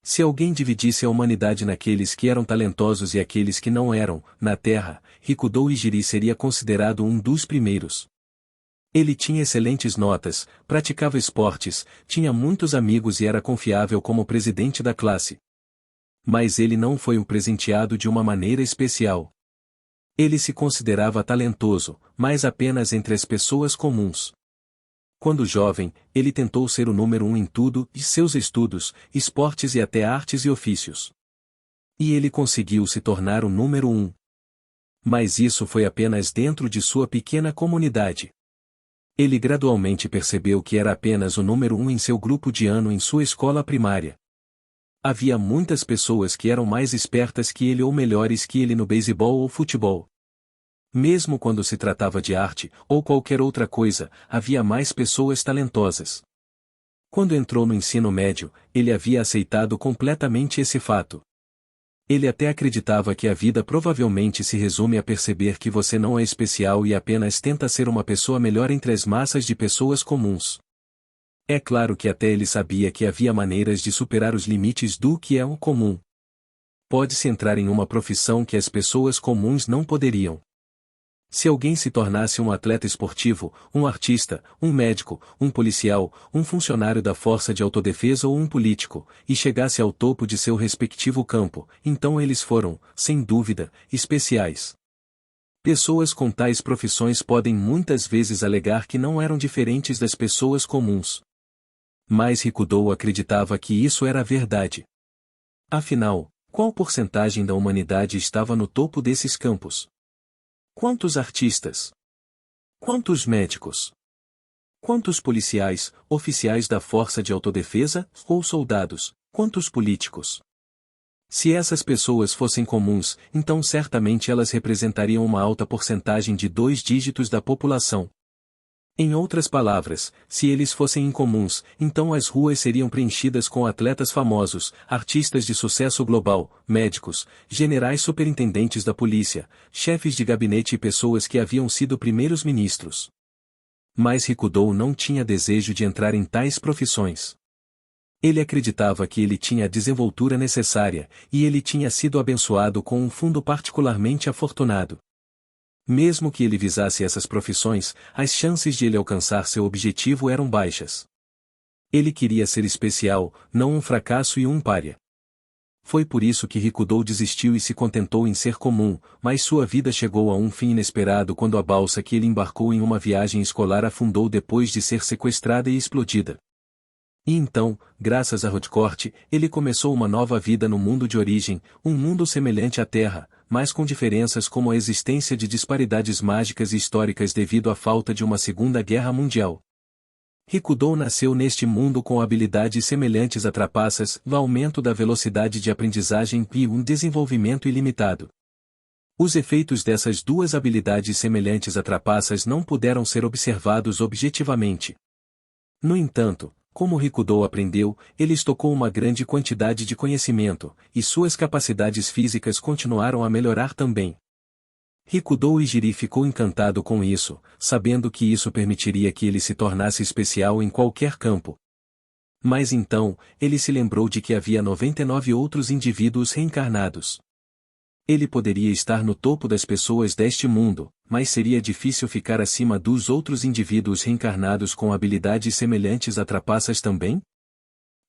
Se alguém dividisse a humanidade naqueles que eram talentosos e aqueles que não eram, na Terra, Rikudo Ijiri seria considerado um dos primeiros. Ele tinha excelentes notas, praticava esportes, tinha muitos amigos e era confiável como presidente da classe. Mas ele não foi um presenteado de uma maneira especial. Ele se considerava talentoso, mas apenas entre as pessoas comuns. Quando jovem, ele tentou ser o número 1 em tudo, e seus estudos, esportes e até artes e ofícios. E ele conseguiu se tornar o número 1. Mas isso foi apenas dentro de sua pequena comunidade. Ele gradualmente percebeu que era apenas o número 1 em seu grupo de ano em sua escola primária. Havia muitas pessoas que eram mais espertas que ele ou melhores que ele no beisebol ou futebol. Mesmo quando se tratava de arte, ou qualquer outra coisa, havia mais pessoas talentosas. Quando entrou no ensino médio, ele havia aceitado completamente esse fato. Ele até acreditava que a vida provavelmente se resume a perceber que você não é especial e apenas tenta ser uma pessoa melhor entre as massas de pessoas comuns. É claro que até ele sabia que havia maneiras de superar os limites do que é o comum. Pode-se entrar em uma profissão que as pessoas comuns não poderiam. Se alguém se tornasse um atleta esportivo, um artista, um médico, um policial, um funcionário da força de autodefesa ou um político, e chegasse ao topo de seu respectivo campo, então eles foram, sem dúvida, especiais. Pessoas com tais profissões podem muitas vezes alegar que não eram diferentes das pessoas comuns. Mas Rikudo acreditava que isso era verdade. Afinal, qual porcentagem da humanidade estava no topo desses campos? Quantos artistas? Quantos médicos? Quantos policiais, oficiais da força de autodefesa, ou soldados? Quantos políticos? Se essas pessoas fossem comuns, então certamente elas representariam uma alta porcentagem de 2 dígitos da população. Em outras palavras, se eles fossem incomuns, então as ruas seriam preenchidas com atletas famosos, artistas de sucesso global, médicos, generais superintendentes da polícia, chefes de gabinete e pessoas que haviam sido primeiros ministros. Mas Rikudo não tinha desejo de entrar em tais profissões. Ele acreditava que ele tinha a desenvoltura necessária, e ele tinha sido abençoado com um fundo particularmente afortunado. Mesmo que ele visasse essas profissões, as chances de ele alcançar seu objetivo eram baixas. Ele queria ser especial, não um fracasso e um pária. Foi por isso que Rikudo desistiu e se contentou em ser comum, mas sua vida chegou a um fim inesperado quando a balsa que ele embarcou em uma viagem escolar afundou depois de ser sequestrada e explodida. E então, graças a Rodcourt, ele começou uma nova vida no mundo de origem, um mundo semelhante à Terra, mas com diferenças como a existência de disparidades mágicas e históricas devido à falta de uma Segunda Guerra Mundial. Rikudo nasceu neste mundo com habilidades semelhantes a trapaças, o aumento da velocidade de aprendizagem e um desenvolvimento ilimitado. Os efeitos dessas duas habilidades semelhantes a trapaças não puderam ser observados objetivamente. No entanto, como Rikudo aprendeu, ele estocou uma grande quantidade de conhecimento, e suas capacidades físicas continuaram a melhorar também. Rikudo Ijiri ficou encantado com isso, sabendo que isso permitiria que ele se tornasse especial em qualquer campo. Mas então, ele se lembrou de que havia 99 outros indivíduos reencarnados. Ele poderia estar no topo das pessoas deste mundo, mas seria difícil ficar acima dos outros indivíduos reencarnados com habilidades semelhantes a trapaças também?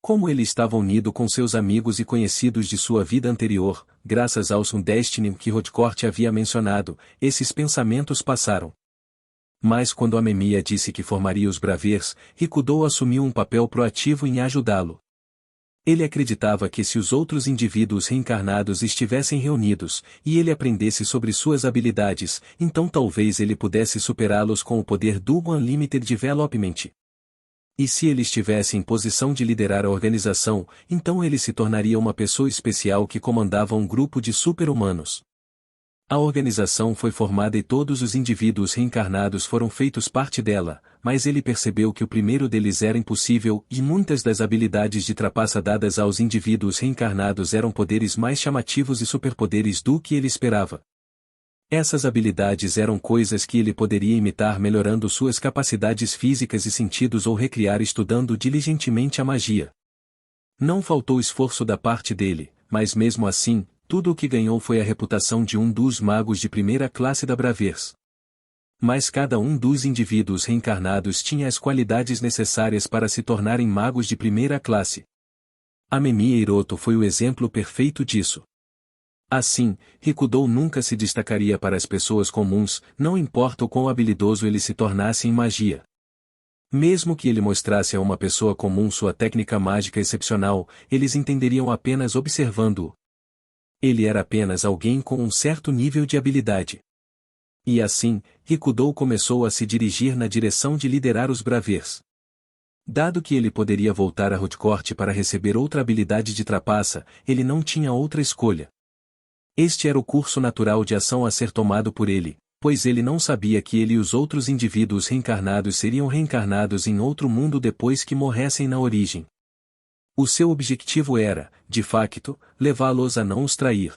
Como ele estava unido com seus amigos e conhecidos de sua vida anterior, graças ao Destiny que Rodcourt havia mencionado, esses pensamentos passaram. Mas quando a Memia disse que formaria os Bravers, Rikudo assumiu um papel proativo em ajudá-lo. Ele acreditava que se os outros indivíduos reencarnados estivessem reunidos, e ele aprendesse sobre suas habilidades, então talvez ele pudesse superá-los com o poder do Unlimited Development. E se ele estivesse em posição de liderar a organização, então ele se tornaria uma pessoa especial que comandava um grupo de super-humanos. A organização foi formada e todos os indivíduos reencarnados foram feitos parte dela, mas ele percebeu que o primeiro deles era impossível e muitas das habilidades de trapaça dadas aos indivíduos reencarnados eram poderes mais chamativos e superpoderes do que ele esperava. Essas habilidades eram coisas que ele poderia imitar melhorando suas capacidades físicas e sentidos ou recriar estudando diligentemente a magia. Não faltou esforço da parte dele, mas mesmo assim, tudo o que ganhou foi a reputação de um dos magos de primeira classe da Bravers. Mas cada um dos indivíduos reencarnados tinha as qualidades necessárias para se tornarem magos de primeira classe. Amemiya Hiroto foi o exemplo perfeito disso. Assim, Rikudo nunca se destacaria para as pessoas comuns, não importa o quão habilidoso ele se tornasse em magia. Mesmo que ele mostrasse a uma pessoa comum sua técnica mágica excepcional, eles entenderiam apenas observando-o. Ele era apenas alguém com um certo nível de habilidade. E assim, Rikudo começou a se dirigir na direção de liderar os Bravers. Dado que ele poderia voltar a Hotcourt para receber outra habilidade de trapaça, ele não tinha outra escolha. Este era o curso natural de ação a ser tomado por ele, pois ele não sabia que ele e os outros indivíduos reencarnados seriam reencarnados em outro mundo depois que morressem na origem. O seu objetivo era, de facto, levá-los a não os trair.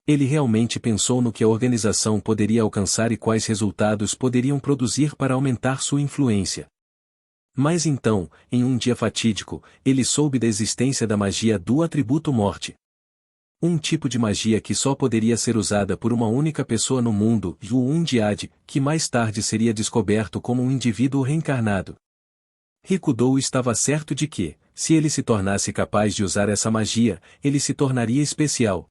Ele realmente pensou no que a organização poderia alcançar e quais resultados poderiam produzir para aumentar sua influência. Mas então, em um dia fatídico, ele soube da existência da magia do atributo morte. Um tipo de magia que só poderia ser usada por uma única pessoa no mundo, o Undyad, que mais tarde seria descoberto como um indivíduo reencarnado. Rikudo estava certo de que, se ele se tornasse capaz de usar essa magia, ele se tornaria especial.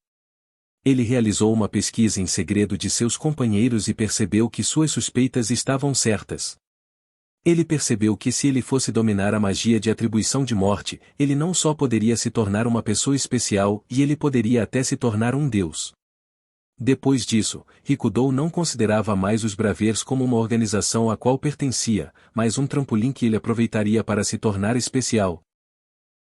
Ele realizou uma pesquisa em segredo de seus companheiros e percebeu que suas suspeitas estavam certas. Ele percebeu que se ele fosse dominar a magia de atribuição de morte, ele não só poderia se tornar uma pessoa especial, e ele poderia até se tornar um deus. Depois disso, Rikudo não considerava mais os Bravers como uma organização a qual pertencia, mas um trampolim que ele aproveitaria para se tornar especial.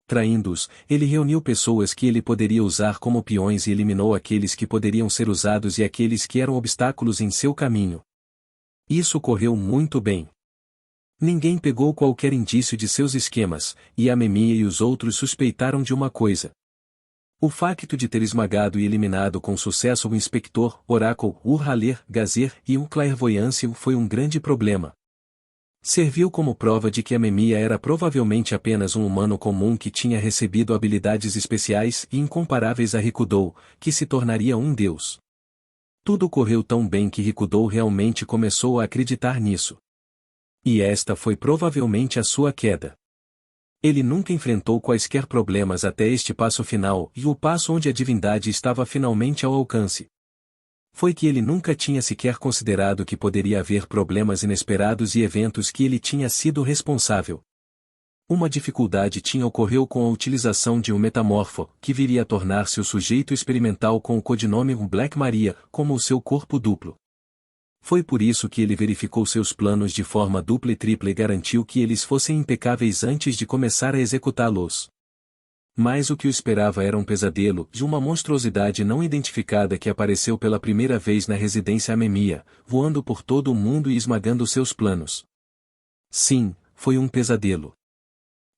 Traindo-os, ele reuniu pessoas que ele poderia usar como peões e eliminou aqueles que poderiam ser usados e aqueles que eram obstáculos em seu caminho. Isso correu muito bem. Ninguém pegou qualquer indício de seus esquemas, e Amemiya e os outros suspeitaram de uma coisa. O facto de ter esmagado e eliminado com sucesso o Inspector, Oracle, Urhaler, Gazer e o Clairvoyance foi um grande problema. Serviu como prova de que Amemiya era provavelmente apenas um humano comum que tinha recebido habilidades especiais e incomparáveis a Rikudo, que se tornaria um deus. Tudo correu tão bem que Rikudo realmente começou a acreditar nisso. E esta foi provavelmente a sua queda. Ele nunca enfrentou quaisquer problemas até este passo final, e o passo onde a divindade estava finalmente ao alcance. Foi que ele nunca tinha sequer considerado que poderia haver problemas inesperados e eventos que ele tinha sido responsável. Uma dificuldade tinha ocorrido com a utilização de um metamorfo, que viria a tornar-se o sujeito experimental com o codinome Black Maria, como o seu corpo duplo. Foi por isso que ele verificou seus planos de forma dupla e tripla e garantiu que eles fossem impecáveis antes de começar a executá-los. Mas o que o esperava era um pesadelo de uma monstruosidade não identificada que apareceu pela primeira vez na residência Amemiya, voando por todo o mundo e esmagando seus planos. Sim, foi um pesadelo.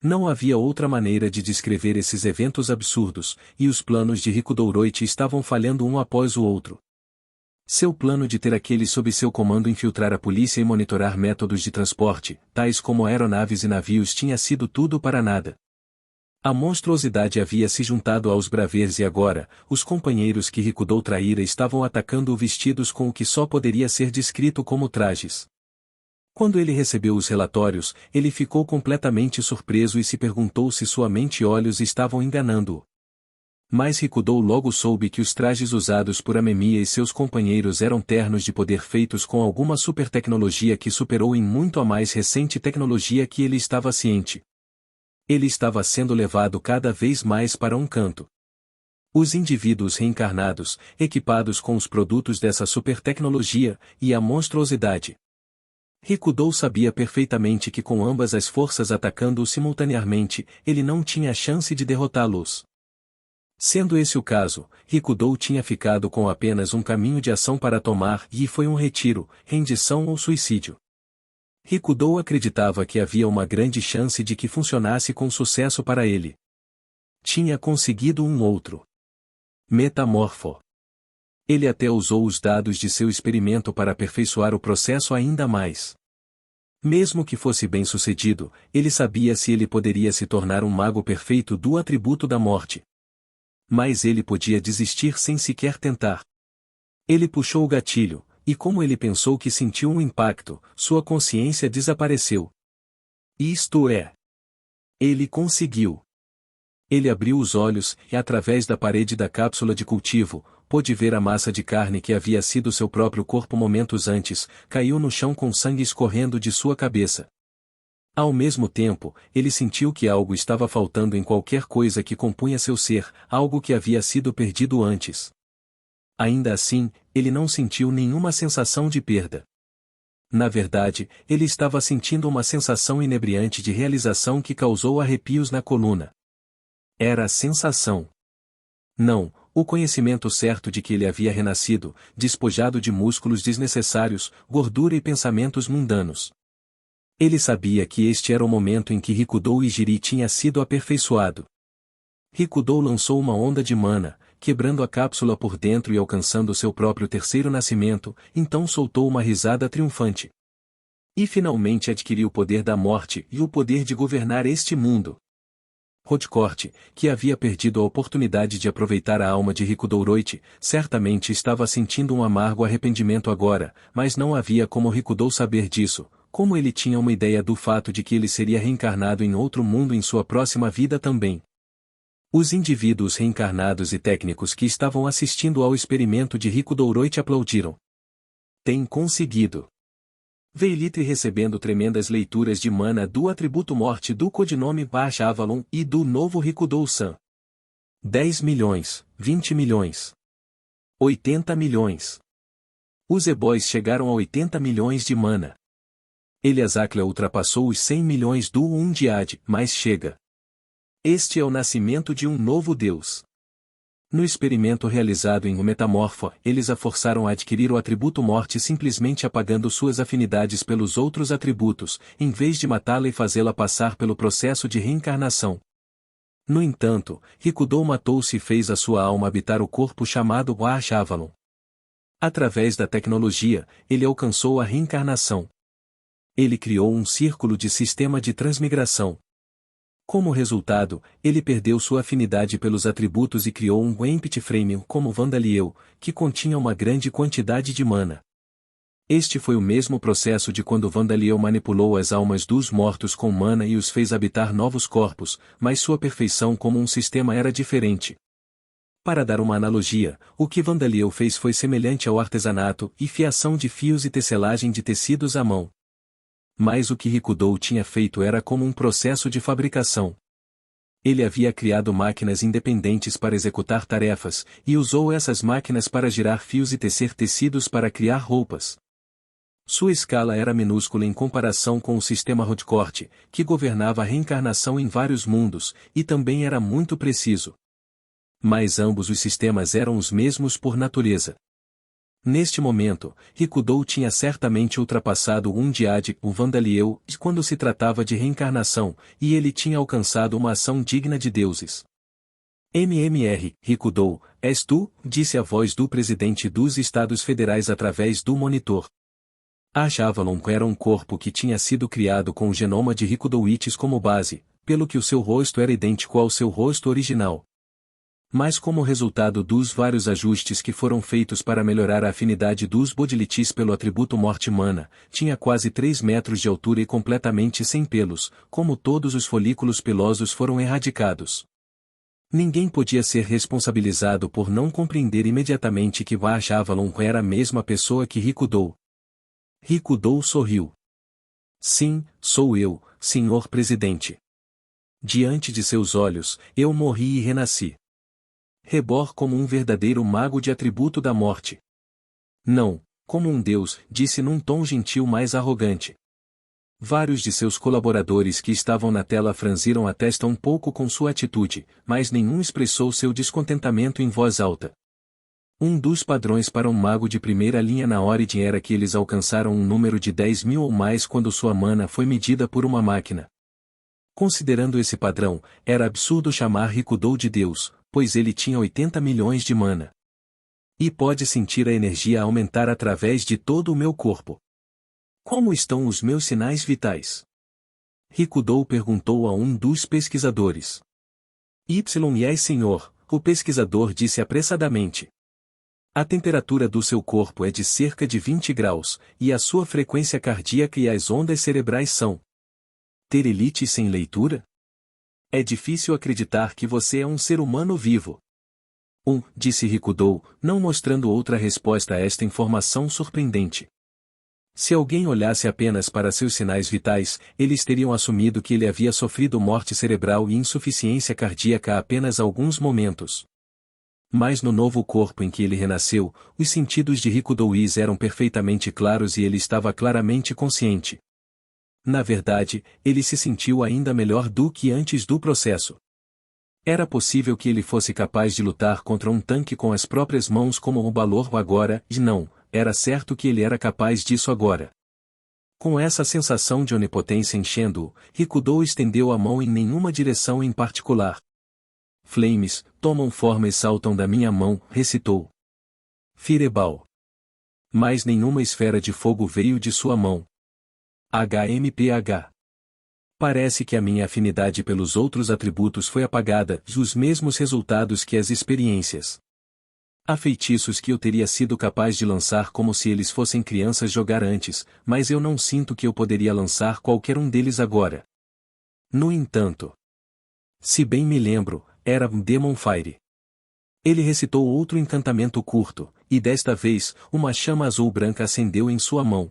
Não havia outra maneira de descrever esses eventos absurdos, e os planos de Rikudo Orochi estavam falhando um após o outro. Seu plano de ter aqueles sob seu comando infiltrar a polícia e monitorar métodos de transporte, tais como aeronaves e navios, tinha sido tudo para nada. A monstruosidade havia se juntado aos Bravers e agora, os companheiros que Rikudo traíra estavam atacando-o vestidos com o que só poderia ser descrito como trajes. Quando ele recebeu os relatórios, ele ficou completamente surpreso e se perguntou se sua mente e olhos estavam enganando-o. Mas Rikudo logo soube que os trajes usados por Amemiya e seus companheiros eram ternos de poder feitos com alguma super tecnologia que superou em muito a mais recente tecnologia que ele estava ciente. Ele estava sendo levado cada vez mais para um canto. Os indivíduos reencarnados, equipados com os produtos dessa super tecnologia, e a monstruosidade. Rikudo sabia perfeitamente que com ambas as forças atacando-o simultaneamente, ele não tinha chance de derrotá-los. Sendo esse o caso, Rikudo tinha ficado com apenas um caminho de ação para tomar e foi um retiro, rendição ou suicídio. Rikudo acreditava que havia uma grande chance de que funcionasse com sucesso para ele. Tinha conseguido um outro metamorfo. Ele até usou os dados de seu experimento para aperfeiçoar o processo ainda mais. Mesmo que fosse bem-sucedido, ele sabia se ele poderia se tornar um mago perfeito do atributo da morte. Mas ele podia desistir sem sequer tentar. Ele puxou o gatilho, e como ele pensou que sentiu um impacto, sua consciência desapareceu. Isto é, ele conseguiu. Ele abriu os olhos e, através da parede da cápsula de cultivo, pôde ver a massa de carne que havia sido seu próprio corpo momentos antes, caiu no chão com sangue escorrendo de sua cabeça. Ao mesmo tempo, ele sentiu que algo estava faltando em qualquer coisa que compunha seu ser, algo que havia sido perdido antes. Ainda assim, ele não sentiu nenhuma sensação de perda. Na verdade, ele estava sentindo uma sensação inebriante de realização que causou arrepios na coluna. Era a sensação. Não, o conhecimento certo de que ele havia renascido, despojado de músculos desnecessários, gordura e pensamentos mundanos. Ele sabia que este era o momento em que Rikudou Ijiri tinha sido aperfeiçoado. Rikudou lançou uma onda de mana, quebrando a cápsula por dentro e alcançando seu próprio terceiro nascimento, então soltou uma risada triunfante. E finalmente adquiriu o poder da morte e o poder de governar este mundo. Rodcourt, que havia perdido a oportunidade de aproveitar a alma de Rikudouroit, certamente estava sentindo um amargo arrependimento agora, mas não havia como Rikudou saber disso, como ele tinha uma ideia do fato de que ele seria reencarnado em outro mundo em sua próxima vida também. Os indivíduos reencarnados e técnicos que estavam assistindo ao experimento de Rikudouroit aplaudiram. Tem conseguido. Veilitre recebendo tremendas leituras de mana do atributo morte do codinome Baixa Avalon e do novo Rikudou-san. 10 milhões, 20 milhões. 80 milhões. Os E-Boys chegaram a 80 milhões de mana. Eliasacla ultrapassou os 100 milhões do Undiad, mas chega. Este é o nascimento de um novo deus. No experimento realizado em O Metamorfo, eles a forçaram a adquirir o atributo morte simplesmente apagando suas afinidades pelos outros atributos, em vez de matá-la e fazê-la passar pelo processo de reencarnação. No entanto, Rikudou matou-se e fez a sua alma habitar o corpo chamado Baixa Avalon. Através da tecnologia, ele alcançou a reencarnação. Ele criou um círculo de sistema de transmigração. Como resultado, ele perdeu sua afinidade pelos atributos e criou um Empty Frame como Vandaliel, que continha uma grande quantidade de mana. Este foi o mesmo processo de quando Vandaliel manipulou as almas dos mortos com mana e os fez habitar novos corpos, mas sua perfeição como um sistema era diferente. Para dar uma analogia, o que Vandaliel fez foi semelhante ao artesanato e fiação de fios e tecelagem de tecidos à mão. Mas o que Rikudou tinha feito era como um processo de fabricação. Ele havia criado máquinas independentes para executar tarefas, e usou essas máquinas para girar fios e tecer tecidos para criar roupas. Sua escala era minúscula em comparação com o sistema Rodcourt, que governava a reencarnação em vários mundos, e também era muito preciso. Mas ambos os sistemas eram os mesmos por natureza. Neste momento, Rikudou tinha certamente ultrapassado o Undiad, o Vandaliel, quando se tratava de reencarnação, e ele tinha alcançado uma ação digna de deuses. MMR, Rikudou, és tu? Disse a voz do presidente dos Estados Federais através do monitor. Baixa Avalon era um corpo que tinha sido criado com o genoma de Rikudouites como base, pelo que o seu rosto era idêntico ao seu rosto original. Mas como resultado dos vários ajustes que foram feitos para melhorar a afinidade dos Bodilitis pelo atributo morte mana, tinha quase 3 metros de altura e completamente sem pelos, como todos os folículos pilosos foram erradicados. Ninguém podia ser responsabilizado por não compreender imediatamente que Baixa Avalon era a mesma pessoa que Rikudou. Rikudou sorriu. Sim, sou eu, senhor presidente. Diante de seus olhos, eu morri e renasci. Rebor como um verdadeiro mago de atributo da morte. Não, como um deus, disse num tom gentil mais arrogante. Vários de seus colaboradores que estavam na tela franziram a testa um pouco com sua atitude, mas nenhum expressou seu descontentamento em voz alta. Um dos padrões para um mago de primeira linha na Origin era que eles alcançaram um número de 10 mil ou mais quando sua mana foi medida por uma máquina. Considerando esse padrão, era absurdo chamar Rikudou de Deus, pois ele tinha 80 milhões de mana. E pode sentir a energia aumentar através de todo o meu corpo. Como estão os meus sinais vitais? Rikudo perguntou a um dos pesquisadores. Yes, senhor, o pesquisador disse apressadamente. A temperatura do seu corpo é de cerca de 20 graus, e a sua frequência cardíaca e as ondas cerebrais são. Ter elite sem leitura? É difícil acreditar que você é um ser humano vivo. Disse Rikudo, não mostrando outra resposta a esta informação surpreendente. Se alguém olhasse apenas para seus sinais vitais, eles teriam assumido que ele havia sofrido morte cerebral e insuficiência cardíaca há apenas alguns momentos. Mas no novo corpo em que ele renasceu, os sentidos de Rikudo eram perfeitamente claros e ele estava claramente consciente. Na verdade, ele se sentiu ainda melhor do que antes do processo. Era possível que ele fosse capaz de lutar contra um tanque com as próprias mãos como o Balor agora, e não, era certo que ele era capaz disso agora. Com essa sensação de onipotência enchendo-o, Rikudo estendeu a mão em nenhuma direção em particular. Flames, tomam forma e saltam da minha mão, recitou. Fireball. Mas nenhuma esfera de fogo veio de sua mão. HMPH. Parece que a minha afinidade pelos outros atributos foi apagada, e os mesmos resultados que as experiências. Há feitiços que eu teria sido capaz de lançar como se eles fossem crianças jogar antes, mas eu não sinto que eu poderia lançar qualquer um deles agora. No entanto, se bem me lembro, era Demon Fire. Ele recitou outro encantamento curto, e desta vez, uma chama azul-branca acendeu em sua mão.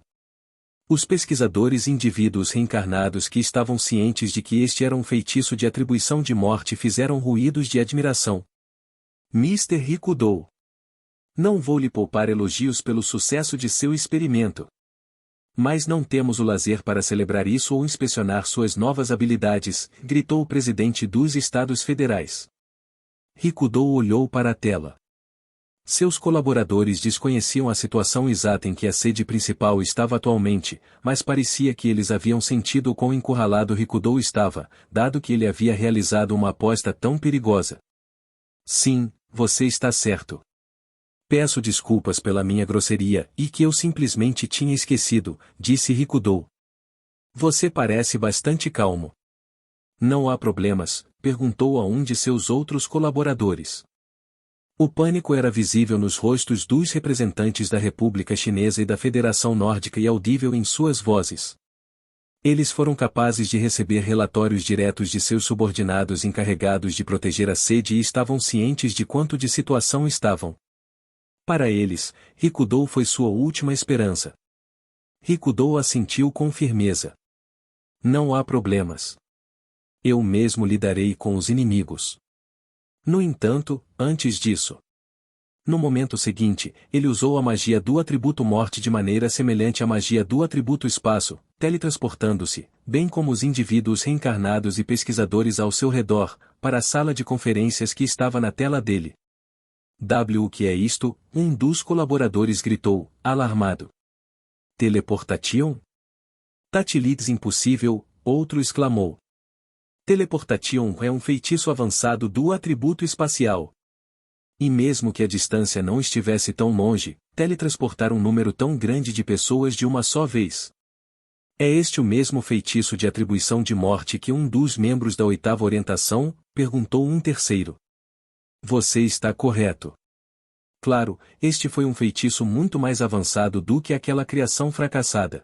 Os pesquisadores indivíduos reencarnados que estavam cientes de que este era um feitiço de atribuição de morte fizeram ruídos de admiração. Mr. Rikudo. Não vou lhe poupar elogios pelo sucesso de seu experimento. Mas não temos o lazer para celebrar isso ou inspecionar suas novas habilidades, gritou o presidente dos Estados Federais. Rikudo olhou para a tela. Seus colaboradores desconheciam a situação exata em que a sede principal estava atualmente, mas parecia que eles haviam sentido o quão encurralado Rikudo estava, dado que ele havia realizado uma aposta tão perigosa. Sim, você está certo. Peço desculpas pela minha grosseria, e que eu simplesmente tinha esquecido, disse Rikudo. Você parece bastante calmo. Não há problemas? Perguntou a um de seus outros colaboradores. O pânico era visível nos rostos dos representantes da República Chinesa e da Federação Nórdica e audível em suas vozes. Eles foram capazes de receber relatórios diretos de seus subordinados encarregados de proteger a sede e estavam cientes de quanto de situação estavam. Para eles, Rikudo foi sua última esperança. Rikudo assentiu com firmeza. Não há problemas. Eu mesmo lidarei com os inimigos. No entanto, antes disso. No momento seguinte, ele usou a magia do atributo morte de maneira semelhante à magia do atributo espaço, teletransportando-se, bem como os indivíduos reencarnados e pesquisadores ao seu redor, para a sala de conferências que estava na tela dele. O que é isto? Um dos colaboradores gritou, alarmado. Teleportation? Tatilides impossível, outro exclamou. Teleportation é um feitiço avançado do atributo espacial. E mesmo que a distância não estivesse tão longe, teletransportar um número tão grande de pessoas de uma só vez. É este o mesmo feitiço de atribuição de morte que um dos membros da oitava orientação? Perguntou um terceiro. Você está correto. Claro, este foi um feitiço muito mais avançado do que aquela criação fracassada.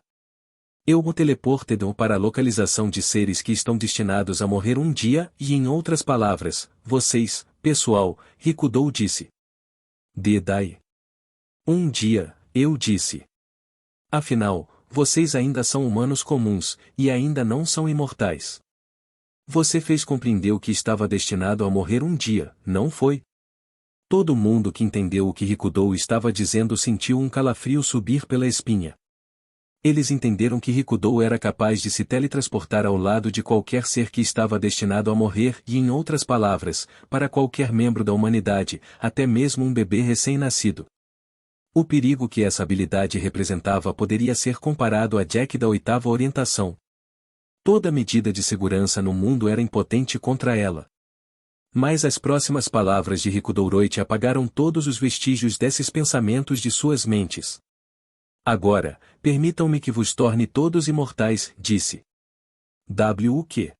Eu o teleportei para a localização de seres que estão destinados a morrer um dia, e em outras palavras, vocês, pessoal, Rikudo disse. Dedai. Um dia, eu disse. Afinal, vocês ainda são humanos comuns, e ainda não são imortais. Você fez compreender que estava destinado a morrer um dia, não foi? Todo mundo que entendeu o que Rikudo estava dizendo sentiu um calafrio subir pela espinha. Eles entenderam que Rikudo era capaz de se teletransportar ao lado de qualquer ser que estava destinado a morrer e, em outras palavras, para qualquer membro da humanidade, até mesmo um bebê recém-nascido. O perigo que essa habilidade representava poderia ser comparado a Jack da oitava orientação. Toda medida de segurança no mundo era impotente contra ela. Mas as próximas palavras de Rikudo apagaram todos os vestígios desses pensamentos de suas mentes. Agora, permitam-me que vos torne todos imortais, disse. O quê?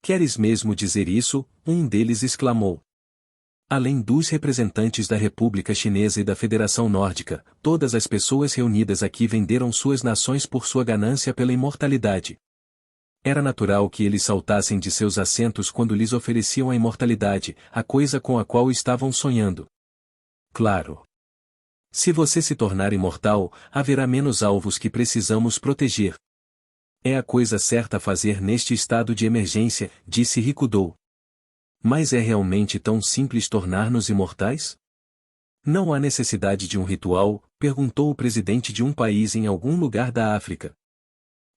Queres mesmo dizer isso? Um deles exclamou. Além dos representantes da República Chinesa e da Federação Nórdica, todas as pessoas reunidas aqui venderam suas nações por sua ganância pela imortalidade. Era natural que eles saltassem de seus assentos quando lhes ofereciam a imortalidade, a coisa com a qual estavam sonhando. Claro. Se você se tornar imortal, haverá menos alvos que precisamos proteger. É a coisa certa a fazer neste estado de emergência, disse Rikudo. Mas é realmente tão simples tornar-nos imortais? Não há necessidade de um ritual, perguntou o presidente de um país em algum lugar da África.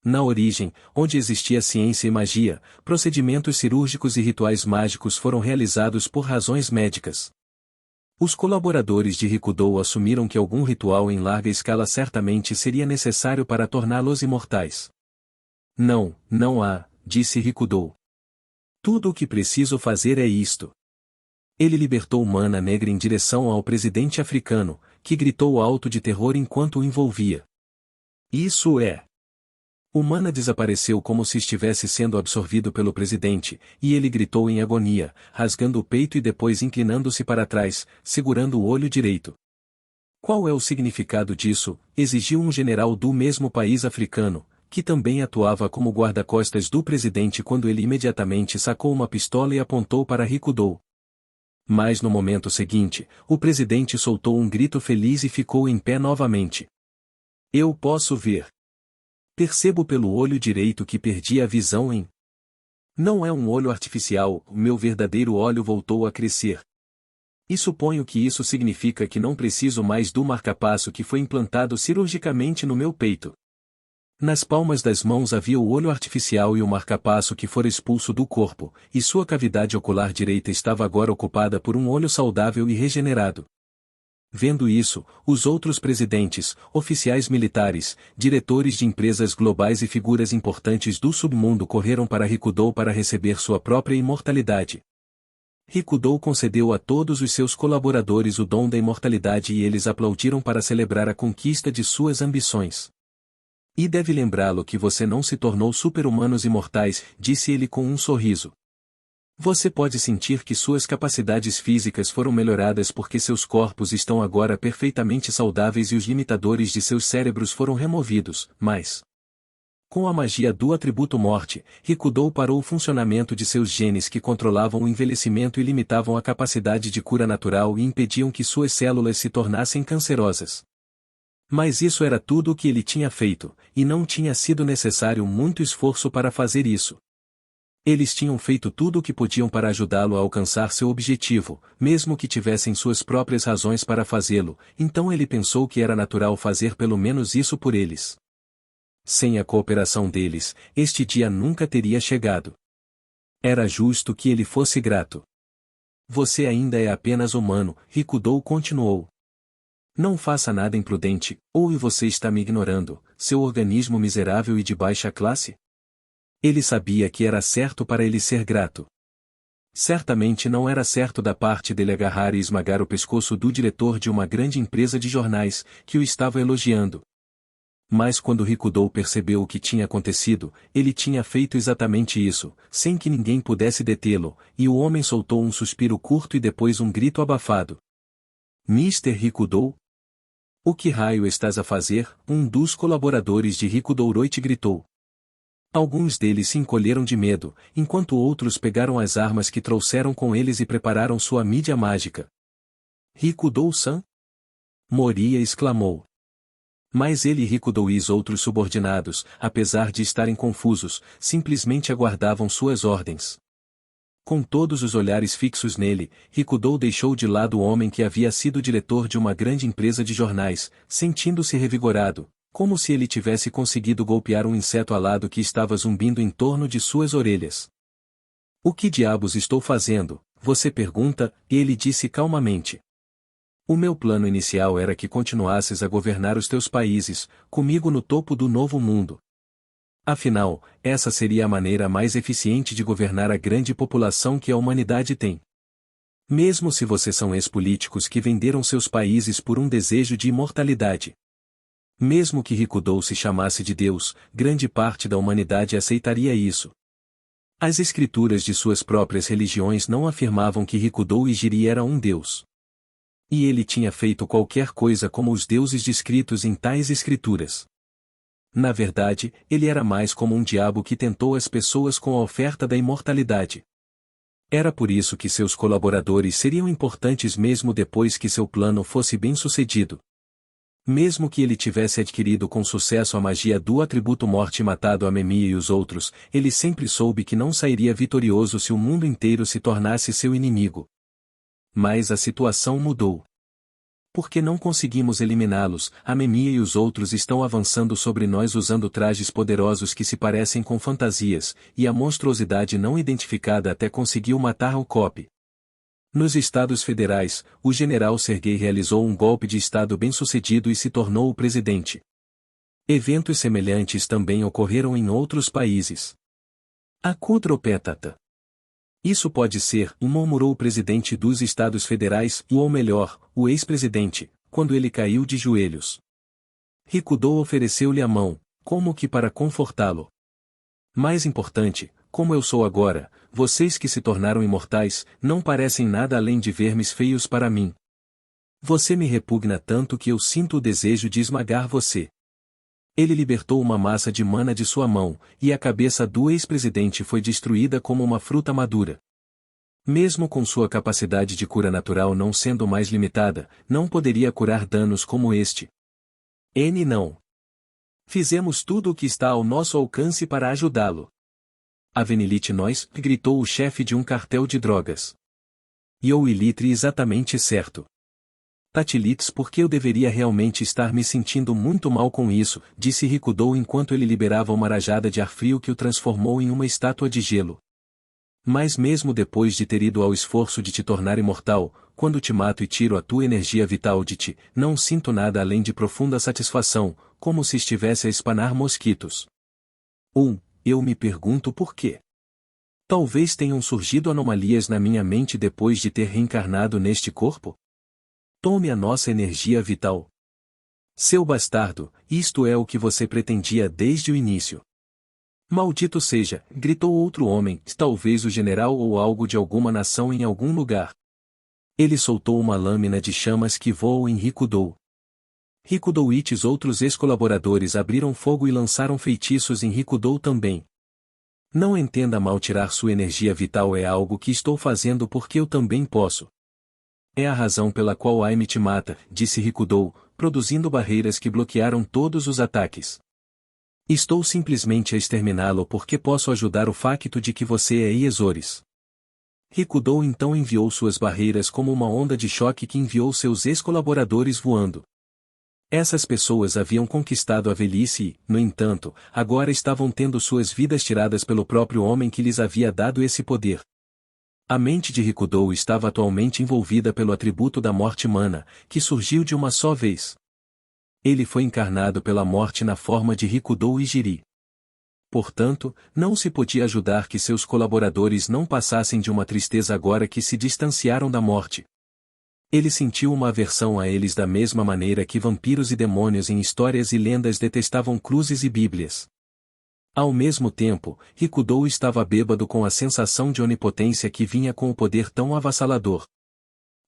Na origem, onde existia ciência e magia, procedimentos cirúrgicos e rituais mágicos foram realizados por razões médicas. Os colaboradores de Rikudo assumiram que algum ritual em larga escala certamente seria necessário para torná-los imortais. Não, não há, disse Rikudo. Tudo o que preciso fazer é isto. Ele libertou Mana Negra em direção ao presidente africano, que gritou alto de terror enquanto o envolvia. Isso é. O Mana desapareceu como se estivesse sendo absorvido pelo presidente, e ele gritou em agonia, rasgando o peito e depois inclinando-se para trás, segurando o olho direito. Qual é o significado disso? Exigiu um general do mesmo país africano, que também atuava como guarda-costas do presidente quando ele imediatamente sacou uma pistola e apontou para Rikudo. Mas no momento seguinte, o presidente soltou um grito feliz e ficou em pé novamente. Eu posso ver. Percebo pelo olho direito que perdi a visão em. Não é um olho artificial, o meu verdadeiro olho voltou a crescer. E suponho que isso significa que não preciso mais do marcapasso que foi implantado cirurgicamente no meu peito. Nas palmas das mãos havia o olho artificial e o marcapasso que fora expulso do corpo, e sua cavidade ocular direita estava agora ocupada por um olho saudável e regenerado. Vendo isso, os outros presidentes, oficiais militares, diretores de empresas globais e figuras importantes do submundo correram para Rikudo para receber sua própria imortalidade. Rikudo concedeu a todos os seus colaboradores o dom da imortalidade e eles aplaudiram para celebrar a conquista de suas ambições. E deve lembrá-lo que você não se tornou super-humanos imortais, disse ele com um sorriso. Você pode sentir que suas capacidades físicas foram melhoradas porque seus corpos estão agora perfeitamente saudáveis e os limitadores de seus cérebros foram removidos, mas... Com a magia do atributo morte, Rikudo parou o funcionamento de seus genes que controlavam o envelhecimento e limitavam a capacidade de cura natural e impediam que suas células se tornassem cancerosas. Mas isso era tudo o que ele tinha feito, e não tinha sido necessário muito esforço para fazer isso. Eles tinham feito tudo o que podiam para ajudá-lo a alcançar seu objetivo, mesmo que tivessem suas próprias razões para fazê-lo, então ele pensou que era natural fazer pelo menos isso por eles. Sem a cooperação deles, este dia nunca teria chegado. Era justo que ele fosse grato. Você ainda é apenas humano, Rikudo continuou. Não faça nada imprudente, ou você está me ignorando, seu organismo miserável e de baixa classe? Ele sabia que era certo para ele ser grato. Certamente não era certo da parte dele agarrar e esmagar o pescoço do diretor de uma grande empresa de jornais, que o estava elogiando. Mas quando Rikudo percebeu o que tinha acontecido, ele tinha feito exatamente isso, sem que ninguém pudesse detê-lo, e o homem soltou um suspiro curto e depois um grito abafado. Mr. Rikudo? O que raio estás a fazer? Um dos colaboradores de Rikudo Orochi gritou. Alguns deles se encolheram de medo, enquanto outros pegaram as armas que trouxeram com eles e prepararam sua mídia mágica. Rikudo-san? Moria exclamou. Mas ele e Rikudo e os outros subordinados, apesar de estarem confusos, simplesmente aguardavam suas ordens. Com todos os olhares fixos nele, Rikudo deixou de lado o homem que havia sido diretor de uma grande empresa de jornais, sentindo-se revigorado, como se ele tivesse conseguido golpear um inseto alado que estava zumbindo em torno de suas orelhas. O que diabos estou fazendo? Você pergunta, e ele disse calmamente. O meu plano inicial era que continuasses a governar os teus países, comigo no topo do novo mundo. Afinal, essa seria a maneira mais eficiente de governar a grande população que a humanidade tem. Mesmo se vocês são ex-políticos que venderam seus países por um desejo de imortalidade. Mesmo que Rikudo se chamasse de Deus, grande parte da humanidade aceitaria isso. As escrituras de suas próprias religiões não afirmavam que Rikudo Ijiri era um deus. E ele tinha feito qualquer coisa como os deuses descritos em tais escrituras. Na verdade, ele era mais como um diabo que tentou as pessoas com a oferta da imortalidade. Era por isso que seus colaboradores seriam importantes mesmo depois que seu plano fosse bem-sucedido. Mesmo que ele tivesse adquirido com sucesso a magia do atributo morte e matado a Memia e os outros, ele sempre soube que não sairia vitorioso se o mundo inteiro se tornasse seu inimigo. Mas a situação mudou. Porque não conseguimos eliminá-los, a Memia e os outros estão avançando sobre nós usando trajes poderosos que se parecem com fantasias, e a monstruosidade não identificada até conseguiu matar o Cop. Nos Estados Federais, o general Sergei realizou um golpe de Estado bem-sucedido e se tornou o presidente. Eventos semelhantes também ocorreram em outros países. A Kudropetata. Isso pode ser, murmurou o presidente dos Estados Federais, ou melhor, o ex-presidente, quando ele caiu de joelhos. Rikudo ofereceu-lhe a mão, como que para confortá-lo. Mais importante, como eu sou agora, vocês que se tornaram imortais, não parecem nada além de vermes feios para mim. Você me repugna tanto que eu sinto o desejo de esmagar você. Ele libertou uma massa de mana de sua mão, e a cabeça do ex-presidente foi destruída como uma fruta madura. Mesmo com sua capacidade de cura natural não sendo mais limitada, não poderia curar danos como este. Não. Fizemos tudo o que está ao nosso alcance para ajudá-lo. Avenilite nós, gritou o chefe de um cartel de drogas. E o Ilitre exatamente certo. Tatilitz, porque eu deveria realmente estar me sentindo muito mal com isso, disse Rikudo enquanto ele liberava uma rajada de ar frio que o transformou em uma estátua de gelo. Mas mesmo depois de ter ido ao esforço de te tornar imortal, quando te mato e tiro a tua energia vital de ti, não sinto nada além de profunda satisfação, como se estivesse a espanar mosquitos. Eu me pergunto por quê. Talvez tenham surgido anomalias na minha mente depois de ter reencarnado neste corpo? Tome a nossa energia vital. Seu bastardo, isto é o que você pretendia desde o início. Maldito seja, gritou outro homem, talvez o general ou algo de alguma nação em algum lugar. Ele soltou uma lâmina de chamas que voou em Rikudo. Rikudo e outros ex-colaboradores abriram fogo e lançaram feitiços em Rikudo também. Não entenda mal, tirar sua energia vital é algo que estou fazendo porque eu também posso. É a razão pela qual Aime te mata, disse Rikudo, produzindo barreiras que bloquearam todos os ataques. Estou simplesmente a exterminá-lo porque posso ajudar o facto de que você é Iezores. Rikudo então enviou suas barreiras como uma onda de choque que enviou seus ex-colaboradores voando. Essas pessoas haviam conquistado a velhice e, no entanto, agora estavam tendo suas vidas tiradas pelo próprio homem que lhes havia dado esse poder. A mente de Rikudo estava atualmente envolvida pelo atributo da morte mana, que surgiu de uma só vez. Ele foi encarnado pela morte na forma de Rikudo Ijiri. Portanto, não se podia ajudar que seus colaboradores não passassem de uma tristeza agora que se distanciaram da morte. Ele sentiu uma aversão a eles da mesma maneira que vampiros e demônios em histórias e lendas detestavam cruzes e bíblias. Ao mesmo tempo, Rikudo estava bêbado com a sensação de onipotência que vinha com o poder tão avassalador.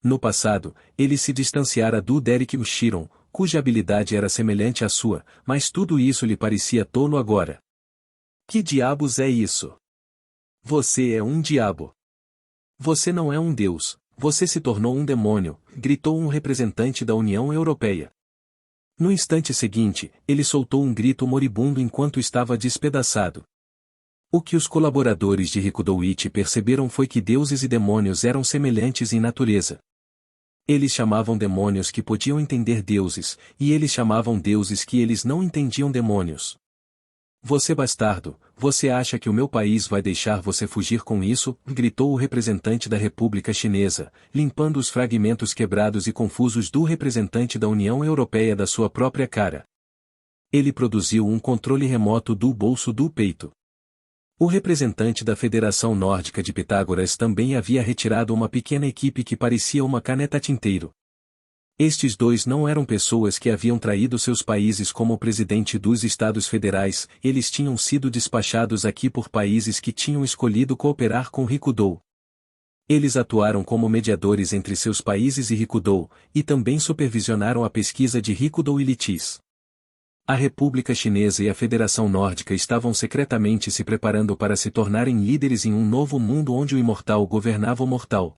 No passado, ele se distanciara do Derek Ushiron, cuja habilidade era semelhante à sua, mas tudo isso lhe parecia tolo agora. Que diabos é isso? Você é um diabo. Você não é um deus. Você se tornou um demônio, gritou um representante da União Europeia. No instante seguinte, ele soltou um grito moribundo enquanto estava despedaçado. O que os colaboradores de Rikudo perceberam foi que deuses e demônios eram semelhantes em natureza. Eles chamavam demônios que podiam entender deuses, e eles chamavam deuses que eles não entendiam demônios. Você bastardo, você acha que o meu país vai deixar você fugir com isso? Gritou o representante da República Chinesa, limpando os fragmentos quebrados e confusos do representante da União Europeia da sua própria cara. Ele produziu um controle remoto do bolso do peito. O representante da Federação Nórdica de Pitágoras também havia retirado uma pequena equipe que parecia uma caneta tinteiro. Estes dois não eram pessoas que haviam traído seus países como o presidente dos Estados Federais, eles tinham sido despachados aqui por países que tinham escolhido cooperar com Rikudo. Eles atuaram como mediadores entre seus países e Rikudo, e também supervisionaram a pesquisa de Rikudo e Litis. A República Chinesa e a Federação Nórdica estavam secretamente se preparando para se tornarem líderes em um novo mundo onde o imortal governava o mortal.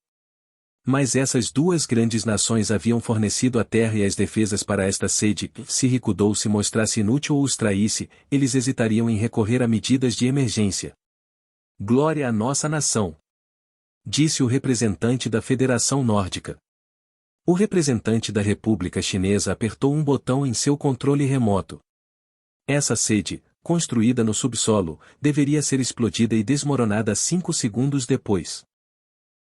Mas essas duas grandes nações haviam fornecido a terra e as defesas para esta sede. Se Rikudo se mostrasse inútil ou os traísse, eles hesitariam em recorrer a medidas de emergência. Glória à nossa nação! Disse o representante da Federação Nórdica. O representante da República Chinesa apertou um botão em seu controle remoto. Essa sede, construída no subsolo, deveria ser explodida e desmoronada 5 segundos depois.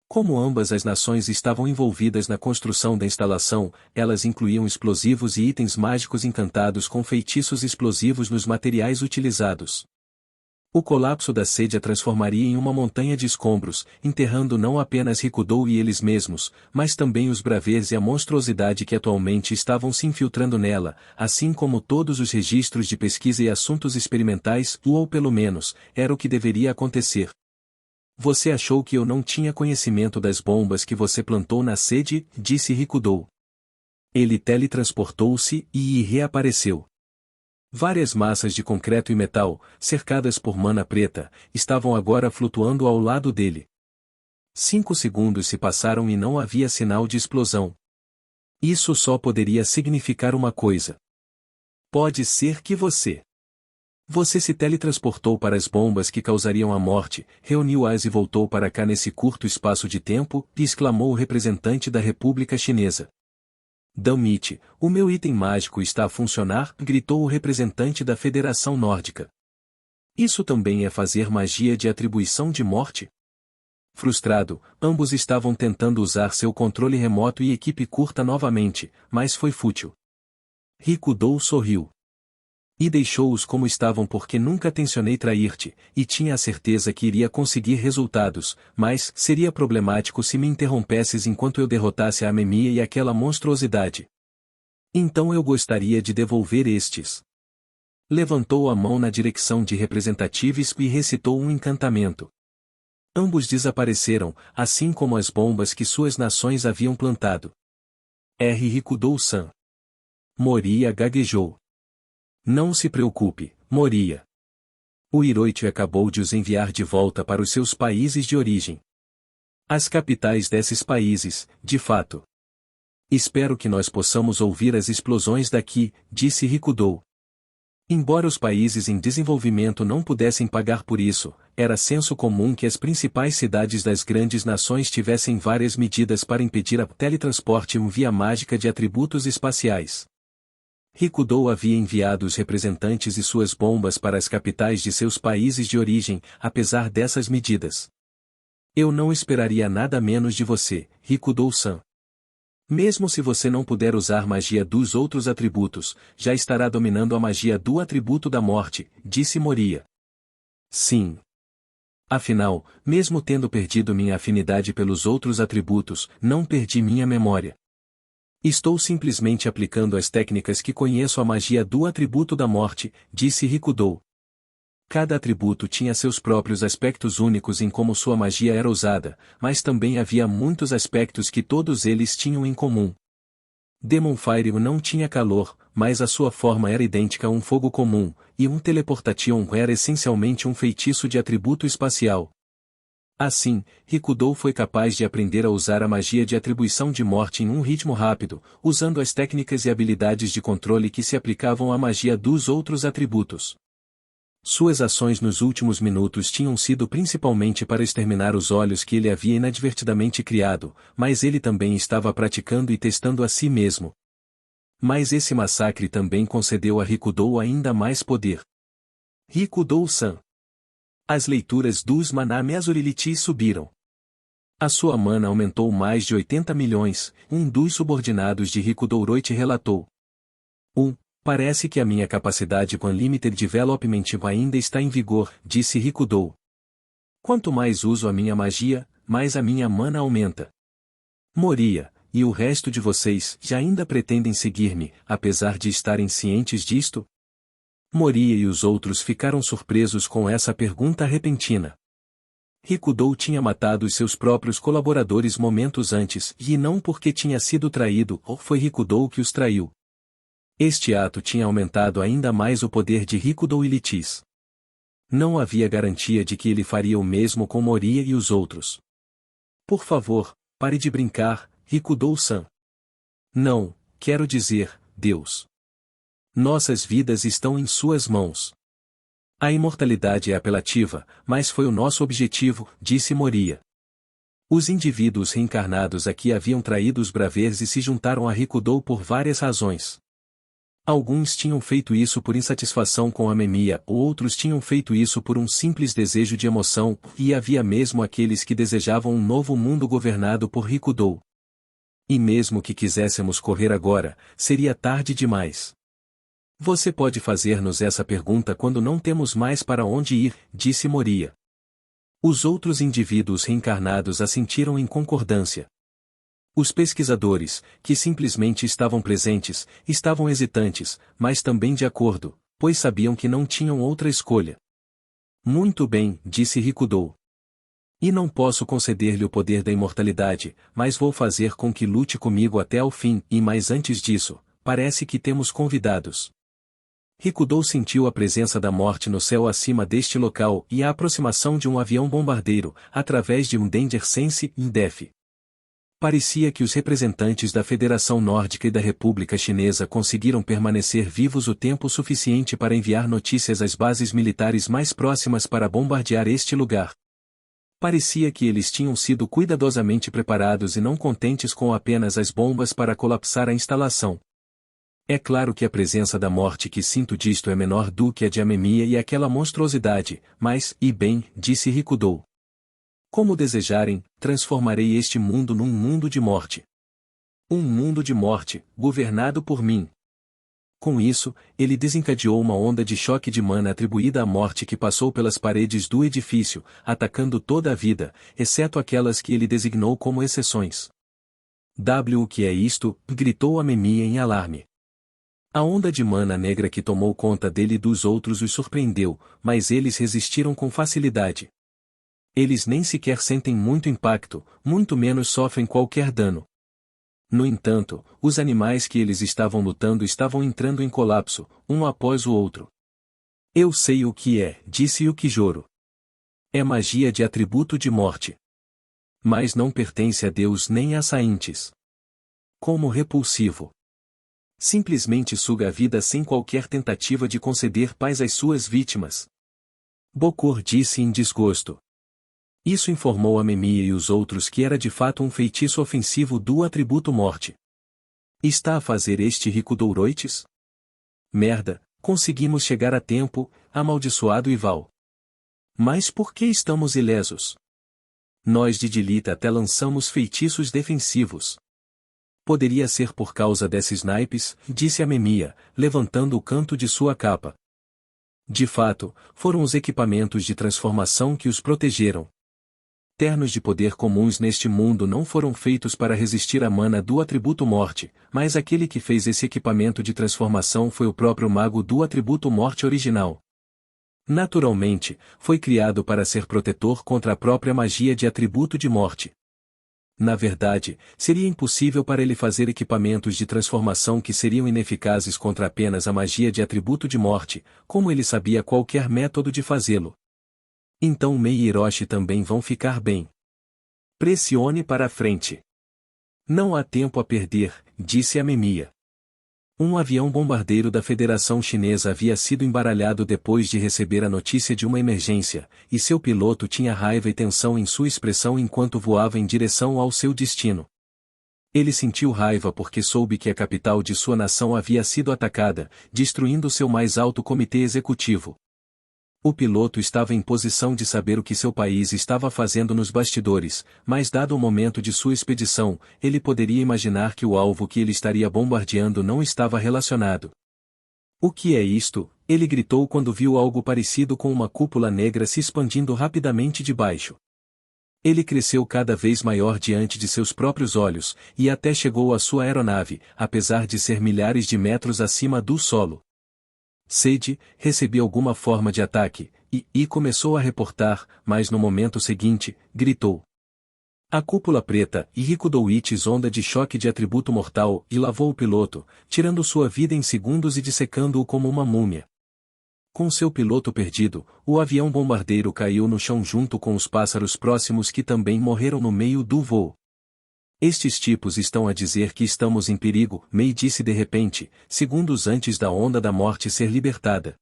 Como ambas as nações estavam envolvidas na construção da instalação, elas incluíam explosivos e itens mágicos encantados com feitiços explosivos nos materiais utilizados. O colapso da sede a transformaria em uma montanha de escombros, enterrando não apenas Rikudo e eles mesmos, mas também os bravês e a monstruosidade que atualmente estavam se infiltrando nela, assim como todos os registros de pesquisa e assuntos experimentais, ou pelo menos, era o que deveria acontecer. Você achou que eu não tinha conhecimento das bombas que você plantou na sede, disse Rikudo. Ele teletransportou-se e reapareceu. Várias massas de concreto e metal, cercadas por mana preta, estavam agora flutuando ao lado dele. 5 segundos se passaram e não havia sinal de explosão. Isso só poderia significar uma coisa. Pode ser que Você se teletransportou para as bombas que causariam a morte, reuniu-as e voltou para cá nesse curto espaço de tempo, exclamou o representante da República Chinesa. Damit, o meu item mágico está a funcionar, gritou o representante da Federação Nórdica. Isso também é fazer magia de atribuição de morte? Frustrado, ambos estavam tentando usar seu controle remoto e equipe curta novamente, mas foi fútil. Rikudo sorriu. E deixou-os como estavam porque nunca tencionei trair-te, e tinha a certeza que iria conseguir resultados, mas seria problemático se me interrompesses enquanto eu derrotasse a Amemia e aquela monstruosidade. Então eu gostaria de devolver estes. Levantou a mão na direção de representativos e recitou um encantamento. Ambos desapareceram, assim como as bombas que suas nações haviam plantado. Rikudo-san. Moria gaguejou. Não se preocupe, Moria. O Hiroichi acabou de os enviar de volta para os seus países de origem. As capitais desses países, de fato. Espero que nós possamos ouvir as explosões daqui, disse Rikudo. Embora os países em desenvolvimento não pudessem pagar por isso, era senso comum que as principais cidades das grandes nações tivessem várias medidas para impedir a teletransporte via mágica de atributos espaciais. Rikudo havia enviado os representantes e suas bombas para as capitais de seus países de origem, apesar dessas medidas. Eu não esperaria nada menos de você, Rikudo-san. Mesmo se você não puder usar magia dos outros atributos, já estará dominando a magia do atributo da morte, disse Moria. Sim. Afinal, mesmo tendo perdido minha afinidade pelos outros atributos, não perdi minha memória. Estou simplesmente aplicando as técnicas que conheço a magia do atributo da morte, disse Rikudo. Cada atributo tinha seus próprios aspectos únicos em como sua magia era usada, mas também havia muitos aspectos que todos eles tinham em comum. Demon Fire não tinha calor, mas a sua forma era idêntica a um fogo comum, e um Teleportation era essencialmente um feitiço de atributo espacial. Assim, Rikudo foi capaz de aprender a usar a magia de atribuição de morte em um ritmo rápido, usando as técnicas e habilidades de controle que se aplicavam à magia dos outros atributos. Suas ações nos últimos minutos tinham sido principalmente para exterminar os olhos que ele havia inadvertidamente criado, mas ele também estava praticando e testando a si mesmo. Mas esse massacre também concedeu a Rikudo ainda mais poder. Rikudo-san. As leituras dos Maname Azurilichi subiram. A sua mana aumentou mais de 80 milhões, um dos subordinados de Rikudo Orochi relatou. Parece que a minha capacidade com Unlimited Development ainda está em vigor, disse Rikudo. Quanto mais uso a minha magia, mais a minha mana aumenta. Moria, e o resto de vocês já ainda pretendem seguir-me, apesar de estarem cientes disto? Moria e os outros ficaram surpresos com essa pergunta repentina. Rikudo tinha matado os seus próprios colaboradores momentos antes, e não porque tinha sido traído, ou foi Rikudo que os traiu. Este ato tinha aumentado ainda mais o poder de Rikudo e Litis. Não havia garantia de que ele faria o mesmo com Moria e os outros. Por favor, pare de brincar, Rikudo-san. Não, quero dizer, Deus. Nossas vidas estão em suas mãos. A imortalidade é apelativa, mas foi o nosso objetivo, disse Moria. Os indivíduos reencarnados aqui haviam traído os Bravers e se juntaram a Rikudo por várias razões. Alguns tinham feito isso por insatisfação com a Memia, outros tinham feito isso por um simples desejo de emoção, e havia mesmo aqueles que desejavam um novo mundo governado por Rikudo. E mesmo que quiséssemos correr agora, seria tarde demais. Você pode fazer-nos essa pergunta quando não temos mais para onde ir, disse Moria. Os outros indivíduos reencarnados assentiram em concordância. Os pesquisadores, que simplesmente estavam presentes, estavam hesitantes, mas também de acordo, pois sabiam que não tinham outra escolha. Muito bem, disse Rikudo. E não posso conceder-lhe o poder da imortalidade, mas vou fazer com que lute comigo até ao fim, e mais antes disso, parece que temos convidados. Rikudo sentiu a presença da morte no céu acima deste local e a aproximação de um avião bombardeiro, através de um Danger Sense INDEF. Parecia que os representantes da Federação Nórdica e da República Chinesa conseguiram permanecer vivos o tempo suficiente para enviar notícias às bases militares mais próximas para bombardear este lugar. Parecia que eles tinham sido cuidadosamente preparados e não contentes com apenas as bombas para colapsar a instalação. É claro que a presença da morte que sinto disto é menor do que a de Amemiya e aquela monstruosidade, mas, e bem, disse Rikudo. Como desejarem, transformarei este mundo num mundo de morte. Um mundo de morte, governado por mim. Com isso, ele desencadeou uma onda de choque de mana atribuída à morte que passou pelas paredes do edifício, atacando toda a vida, exceto aquelas que ele designou como exceções. O que é isto? Gritou Amemiya em alarme. A onda de mana negra que tomou conta dele e dos outros os surpreendeu, mas eles resistiram com facilidade. Eles nem sequer sentem muito impacto, muito menos sofrem qualquer dano. No entanto, os animais que eles estavam lutando estavam entrando em colapso, um após o outro. Eu sei o que é, disse Yukijoro. É magia de atributo de morte. Mas não pertence a Deus nem a Saintes. Como repulsivo. Simplesmente suga a vida sem qualquer tentativa de conceder paz às suas vítimas. Bokor disse em desgosto. Isso informou a Memia e os outros que era de fato um feitiço ofensivo do atributo morte. Está a fazer este Rikudo Roites? Merda, conseguimos chegar a tempo, amaldiçoado Ival. Mas por que estamos ilesos? Nós de Dilita até lançamos feitiços defensivos. Poderia ser por causa desses naipes, disse a Memia, levantando o canto de sua capa. De fato, foram os equipamentos de transformação que os protegeram. Ternos de poder comuns neste mundo não foram feitos para resistir à mana do atributo morte, mas aquele que fez esse equipamento de transformação foi o próprio mago do atributo morte original. Naturalmente, foi criado para ser protetor contra a própria magia de atributo de morte. Na verdade, seria impossível para ele fazer equipamentos de transformação que seriam ineficazes contra apenas a magia de atributo de morte, como ele sabia qualquer método de fazê-lo. Então Mei e Hiroshi também vão ficar bem. Pressione para a frente. Não há tempo a perder, disse a Memia. Um avião bombardeiro da Federação Chinesa havia sido embaralhado depois de receber a notícia de uma emergência, e seu piloto tinha raiva e tensão em sua expressão enquanto voava em direção ao seu destino. Ele sentiu raiva porque soube que a capital de sua nação havia sido atacada, destruindo seu mais alto comitê executivo. O piloto estava em posição de saber o que seu país estava fazendo nos bastidores, mas dado o momento de sua expedição, ele poderia imaginar que o alvo que ele estaria bombardeando não estava relacionado. O que é isto? Ele gritou quando viu algo parecido com uma cúpula negra se expandindo rapidamente de baixo. Ele cresceu cada vez maior diante de seus próprios olhos, e até chegou à sua aeronave, apesar de ser milhares de metros acima do solo. Sede recebeu alguma forma de ataque, e começou a reportar, mas no momento seguinte, gritou. A cúpula preta, e Rikudoichis onda de choque de atributo mortal, e lavou o piloto, tirando sua vida em segundos e dissecando-o como uma múmia. Com seu piloto perdido, o avião bombardeiro caiu no chão junto com os pássaros próximos que também morreram no meio do voo. Estes tipos estão a dizer que estamos em perigo, Mei disse de repente, segundos antes da onda da morte ser libertada.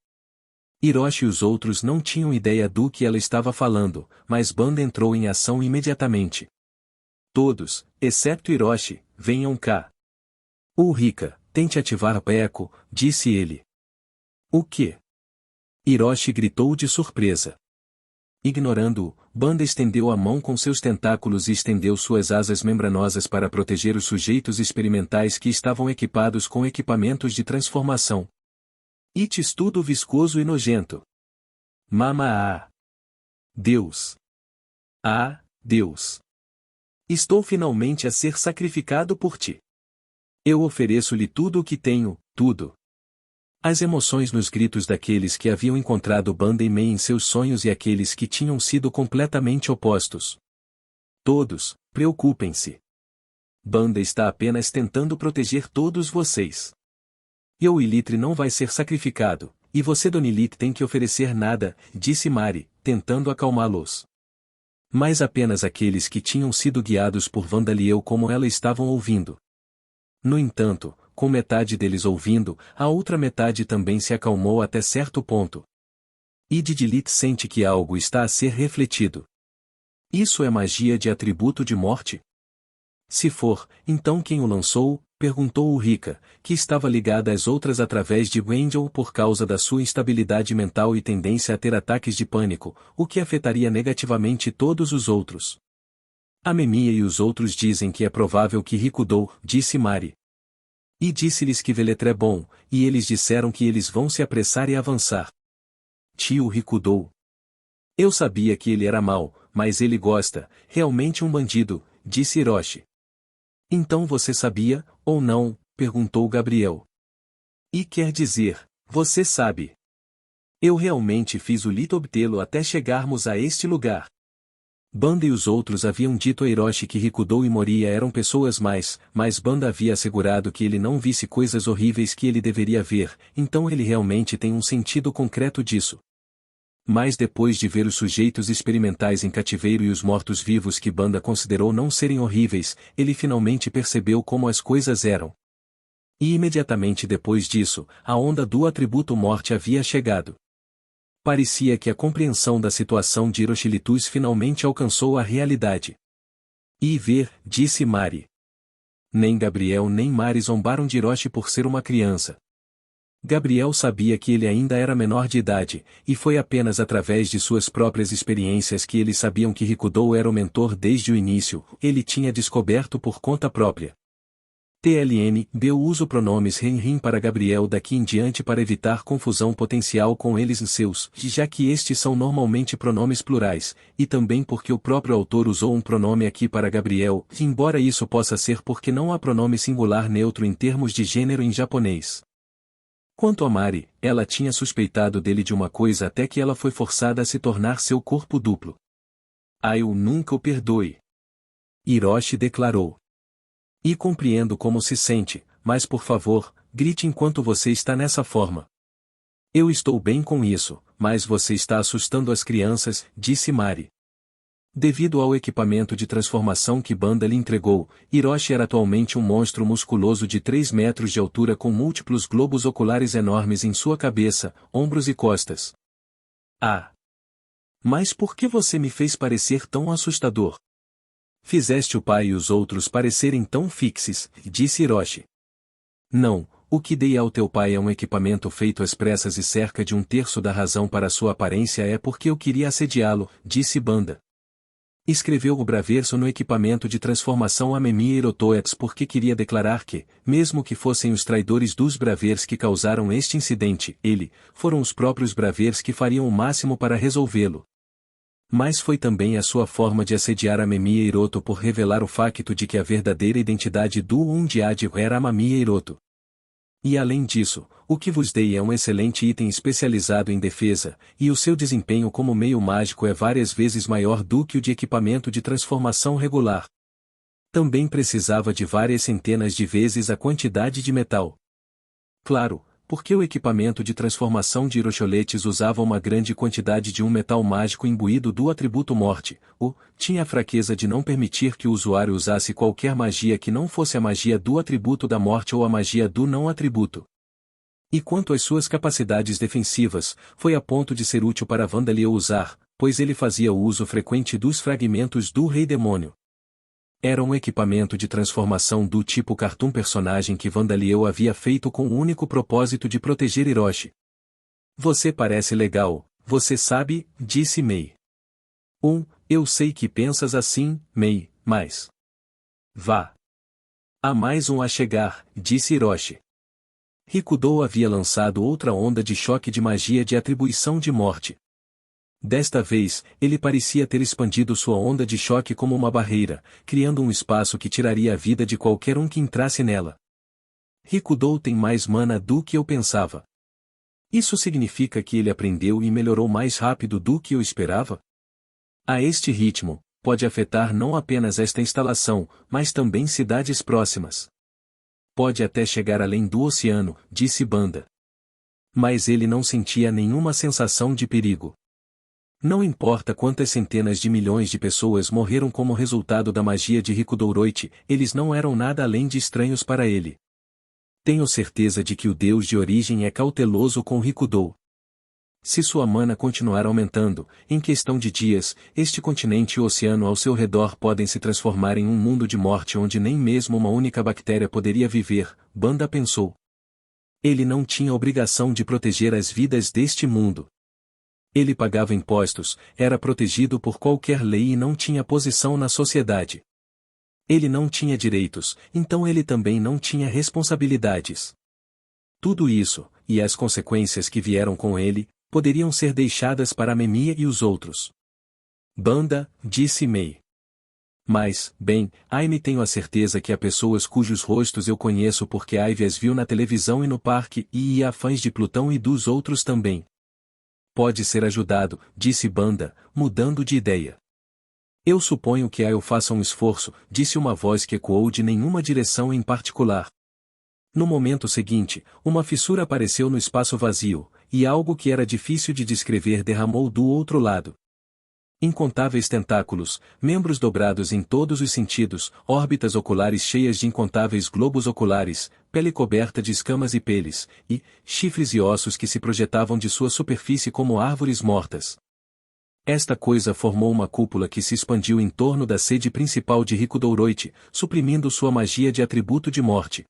Hiroshi e os outros não tinham ideia do que ela estava falando, mas Banda entrou em ação imediatamente. Todos, exceto Hiroshi, venham cá. Rika, tente ativar a Peko, disse ele. O quê? Hiroshi gritou de surpresa. Ignorando-o, Banda estendeu a mão com seus tentáculos e estendeu suas asas membranosas para proteger os sujeitos experimentais que estavam equipados com equipamentos de transformação. Itis tudo viscoso e nojento. Mama. Deus. Ah, Deus. Estou finalmente a ser sacrificado por ti. Eu ofereço-lhe tudo o que tenho, tudo. As emoções nos gritos daqueles que haviam encontrado Banda e Mei em seus sonhos e aqueles que tinham sido completamente opostos. Todos, preocupem-se. Banda está apenas tentando proteger todos vocês. Eu e Litre não vai ser sacrificado, e você Donilit tem que oferecer nada, disse Mari, tentando acalmá-los. Mas apenas aqueles que tinham sido guiados por Vandaliel como ela estavam ouvindo. No entanto, com metade deles ouvindo, a outra metade também se acalmou até certo ponto. E Didilit sente que algo está a ser refletido. Isso é magia de atributo de morte? Se for, então quem o lançou? Perguntou o Rika, que estava ligada às outras através de Wendell por causa da sua instabilidade mental e tendência a ter ataques de pânico, o que afetaria negativamente todos os outros. A Memia e os outros dizem que é provável que Rikudou, disse Mari. E disse-lhes que Veletre é bom, e eles disseram que eles vão se apressar e avançar. Tio Rikudou. Eu sabia que ele era mau, mas ele gosta, realmente um bandido, disse Hiroshi. Então você sabia, ou não? Perguntou Gabriel. E quer dizer, você sabe. Eu realmente fiz o Lito obtê-lo até chegarmos a este lugar. Banda e os outros haviam dito a Hiroshi que Rikudou e Moria eram pessoas mas Banda havia assegurado que ele não visse coisas horríveis que ele deveria ver, então ele realmente tem um sentido concreto disso. Mas depois de ver os sujeitos experimentais em cativeiro e os mortos-vivos que Banda considerou não serem horríveis, ele finalmente percebeu como as coisas eram. E imediatamente depois disso, a onda do atributo morte havia chegado. Parecia que a compreensão da situação de Hiroshilitus finalmente alcançou a realidade. E ver, disse Mari. Nem Gabriel nem Mari zombaram de Hiroshi por ser uma criança. Gabriel sabia que ele ainda era menor de idade, e foi apenas através de suas próprias experiências que eles sabiam que Rikudou era o mentor desde o início, ele tinha descoberto por conta própria. TLN deu uso pronomes Rin para Gabriel daqui em diante para evitar confusão potencial com eles e seus, já que estes são normalmente pronomes plurais, e também porque o próprio autor usou um pronome aqui para Gabriel, embora isso possa ser porque não há pronome singular neutro em termos de gênero em japonês. Quanto a Mari, ela tinha suspeitado dele de uma coisa até que ela foi forçada a se tornar seu corpo duplo. Eu nunca o perdoe. Hiroshi declarou. E compreendo como se sente, mas por favor, grite enquanto você está nessa forma. Eu estou bem com isso, mas você está assustando as crianças, disse Mari. Devido ao equipamento de transformação que Banda lhe entregou, Hiroshi era atualmente um monstro musculoso de 3 metros de altura com múltiplos globos oculares enormes em sua cabeça, ombros e costas. Ah! Mas por que você me fez parecer tão assustador? Fizeste o pai e os outros parecerem tão fixes, disse Hiroshi. Não, o que dei ao teu pai é um equipamento feito às pressas e cerca de 1/3 da razão para sua aparência é porque eu queria assediá-lo, disse Banda. Escreveu o Braverso no equipamento de transformação a Memi e Hirotoets porque queria declarar que, mesmo que fossem os traidores dos Bravers que causaram este incidente, foram os próprios Bravers que fariam o máximo para resolvê-lo. Mas foi também a sua forma de assediar a Mamiya Hiroto por revelar o facto de que a verdadeira identidade do Undyade era a Mamiya Hiroto. E além disso, o que vos dei é um excelente item especializado em defesa, e o seu desempenho como meio mágico é várias vezes maior do que o de equipamento de transformação regular. Também precisava de várias centenas de vezes a quantidade de metal. Claro, porque o equipamento de transformação de Hirosholetes usava uma grande quantidade de um metal mágico imbuído do atributo morte, tinha a fraqueza de não permitir que o usuário usasse qualquer magia que não fosse a magia do atributo da morte ou a magia do não atributo. E quanto às suas capacidades defensivas, foi a ponto de ser útil para Vandaliel usar, pois ele fazia uso frequente dos fragmentos do Rei Demônio. Era um equipamento de transformação do tipo Cartoon Personagem que Vandaliel havia feito com o único propósito de proteger Hiroshi. Você parece legal, você sabe, disse Mei. Eu sei que pensas assim, Mei, mas... Vá. Há mais um a chegar, disse Hiroshi. Rikudo havia lançado outra onda de choque de magia de atribuição de morte. Desta vez, ele parecia ter expandido sua onda de choque como uma barreira, criando um espaço que tiraria a vida de qualquer um que entrasse nela. Rikudo tem mais mana do que eu pensava. Isso significa que ele aprendeu e melhorou mais rápido do que eu esperava? A este ritmo, pode afetar não apenas esta instalação, mas também cidades próximas. Pode até chegar além do oceano, disse Banda. Mas ele não sentia nenhuma sensação de perigo. Não importa quantas centenas de milhões de pessoas morreram como resultado da magia de Rikudo Orochi, eles não eram nada além de estranhos para ele. Tenho certeza de que o deus de origem é cauteloso com Rikudo. Se sua mana continuar aumentando, em questão de dias, este continente e o oceano ao seu redor podem se transformar em um mundo de morte onde nem mesmo uma única bactéria poderia viver, Banda pensou. Ele não tinha obrigação de proteger as vidas deste mundo. Ele pagava impostos, era protegido por qualquer lei e não tinha posição na sociedade. Ele não tinha direitos, então ele também não tinha responsabilidades. Tudo isso, e as consequências que vieram com ele, poderiam ser deixadas para Mamiya e os outros. Banda, disse Mei. Mas, bem, Aime tenho a certeza que há pessoas cujos rostos eu conheço porque Ivy as viu na televisão e no parque, e há fãs de Plutão e dos outros também. Pode ser ajudado, disse Banda, mudando de ideia. Eu suponho que eu faça um esforço, disse uma voz que ecoou de nenhuma direção em particular. No momento seguinte, uma fissura apareceu no espaço vazio, e algo que era difícil de descrever derramou do outro lado. Incontáveis tentáculos, membros dobrados em todos os sentidos, órbitas oculares cheias de incontáveis globos oculares, pele coberta de escamas e peles, e chifres e ossos que se projetavam de sua superfície como árvores mortas. Esta coisa formou uma cúpula que se expandiu em torno da sede principal de Rikudo Orochi, suprimindo sua magia de atributo de morte.